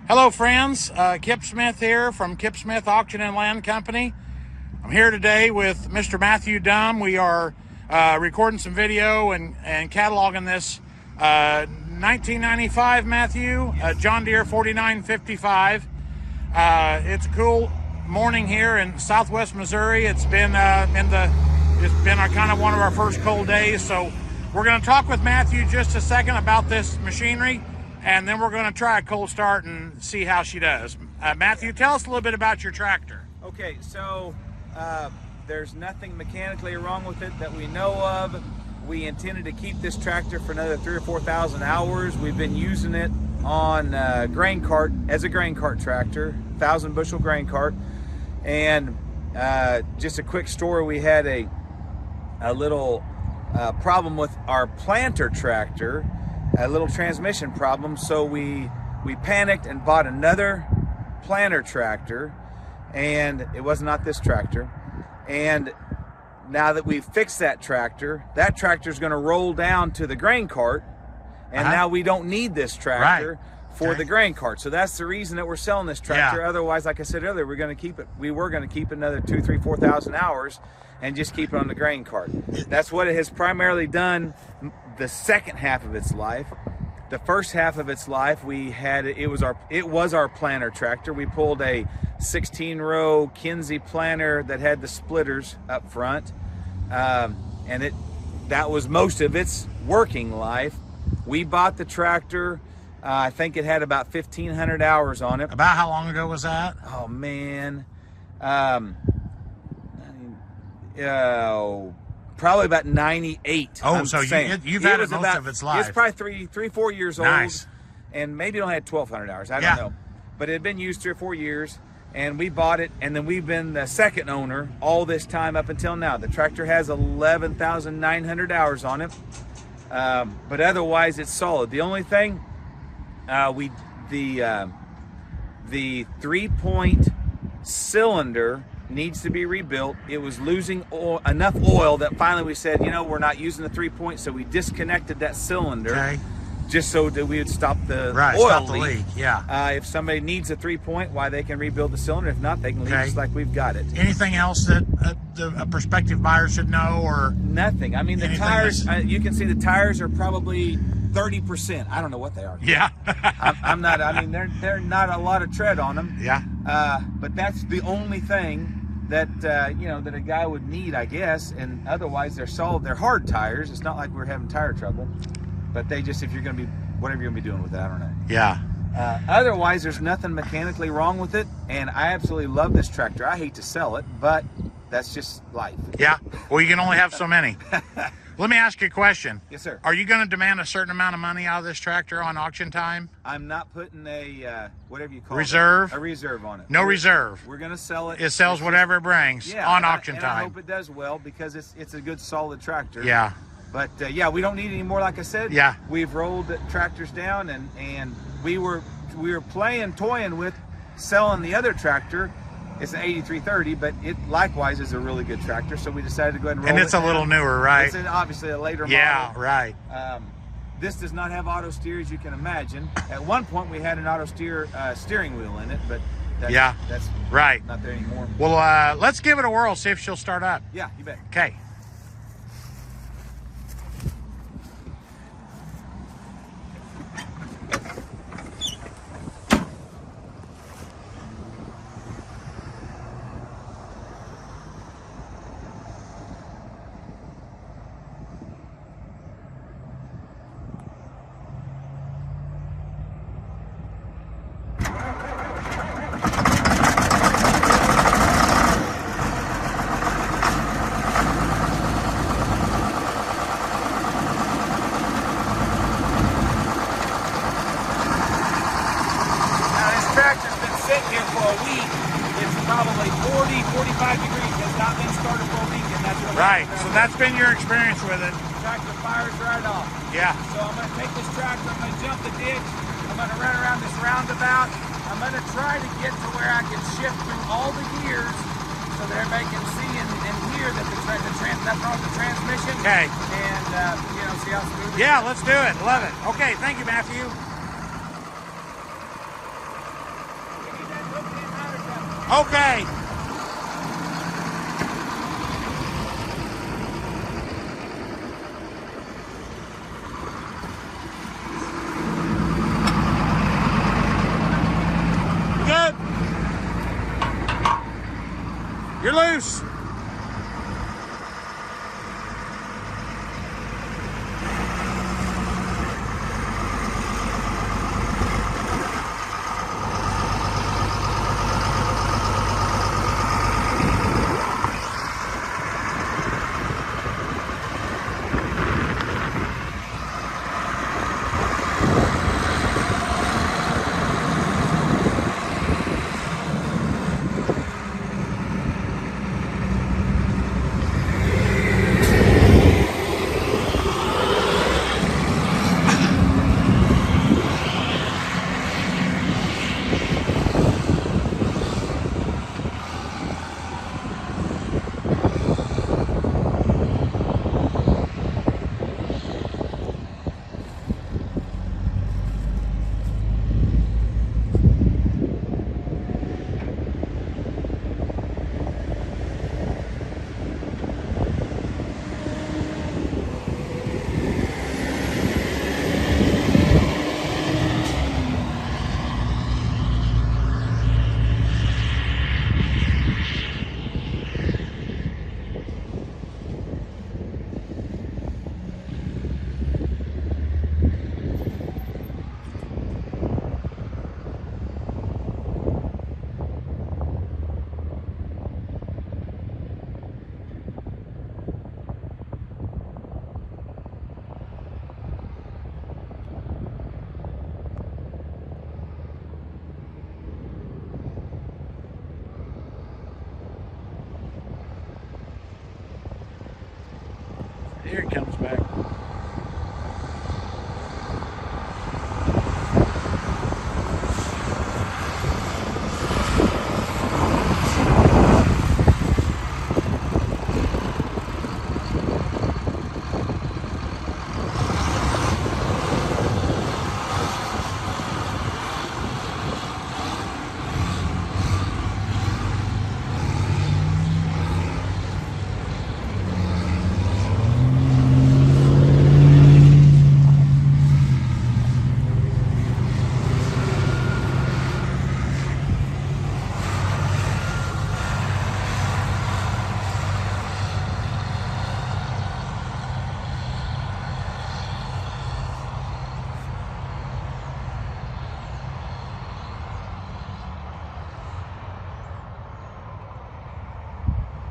Hello friends, Kip Smith here from Kip Smith Auction and Land Company. I'm here today with Mr. Matthew Dunn. We are recording some video and cataloging this 1995 Matthew John Deere 4955. It's a cool morning here in Southwest Missouri. It's been kind of one of our first cold days, so we're going to talk with Matthew just a second about this machinery, and then we're going to try a cold start and see how she does. Matthew, tell us a little bit about your tractor. Okay, so there's nothing mechanically wrong with it that we know of. We intended to keep this tractor for another 3,000 or 4,000 hours. We've been using it on grain cart as a grain cart tractor, 1,000 bushel grain cart. And just a quick story, we had a little problem with our planter tractor, a little transmission problem, so we panicked and bought another planter tractor, and it was not this tractor. And now that we've fixed that tractor is going to roll down to the grain cart, and now we don't need this tractor for the grain cart. So that's the reason that we're selling this tractor. Otherwise, like I said earlier, we were going to keep another 2,000, 3,000, 4,000 hours and just keep it on the grain cart. That's what it has primarily done the second half of its life. The first half of its life, it was our planter tractor. We pulled a 16-row Kinsey planter that had the splitters up front, and that was most of its working life. We bought the tractor. I think it had about 1,500 hours on it. About how long ago was that? Oh man, probably about 98. Oh, so you've had it most of its life. It's probably 4 years old, and maybe it only had 1,200 hours. I don't know, but it had been used 3 or 4 years, and we bought it, and then we've been the second owner all this time up until now. The tractor has 11,900 hours on it, but otherwise it's solid. The only thing, the 3-point cylinder needs to be rebuilt. It was losing enough oil that finally we said, we're not using the 3-point, so we disconnected that cylinder just so that we would stop the oil leak. If somebody needs a 3-point, they can rebuild the cylinder. If not, they can leave just like we've got it. Anything else that a prospective buyer should know, or nothing? I mean, the tires, you can see the tires are probably 30%. I don't know what they are. I'm not. I mean, they're not a lot of tread on them. But that's the only thing that that a guy would need, I guess. And otherwise, they're solid. They're hard tires. It's not like we're having tire trouble. But they just, if you're going to be whatever you're going to be doing with it, I don't know. Otherwise, there's nothing mechanically wrong with it, and I absolutely love this tractor. I hate to sell it, but that's just life. Well, you can only have so many. Let me ask you a question. Yes, sir. Are you going to demand a certain amount of money out of this tractor on auction time? I'm not putting a, whatever you call reserve? A reserve on it. No reserve. We're going to sell it. It sells whatever it brings on auction time. I hope it does well, because it's a good, solid tractor. But we don't need any more, like I said. We've rolled the tractors down, and we were toying with selling the other tractor. It's an 8330, but it likewise is a really good tractor, so we decided to go ahead and roll it. And it's a little newer, right? It's obviously a later model. This does not have auto steer, as you can imagine. At one point, we had an auto steer steering wheel in it, but that's not there anymore. Well, let's give it a whirl, see if she'll start up. Yeah, you bet. Okay. Tractor's been sitting here for a week. It's probably 40, 45 degrees. Has not been started for a week, and that's what So that's been your experience with it. The tractor fires right off. So I'm going to take this tractor, I'm going to jump the ditch, I'm going to run around this roundabout. I'm going to try to get to where I can shift through all the gears so that everybody can see and hear that that's on the transmission. And see how smooth it is. Let's do it. Love it. Okay, thank you, Matthew. Okay. Good. You're loose. Here it comes back.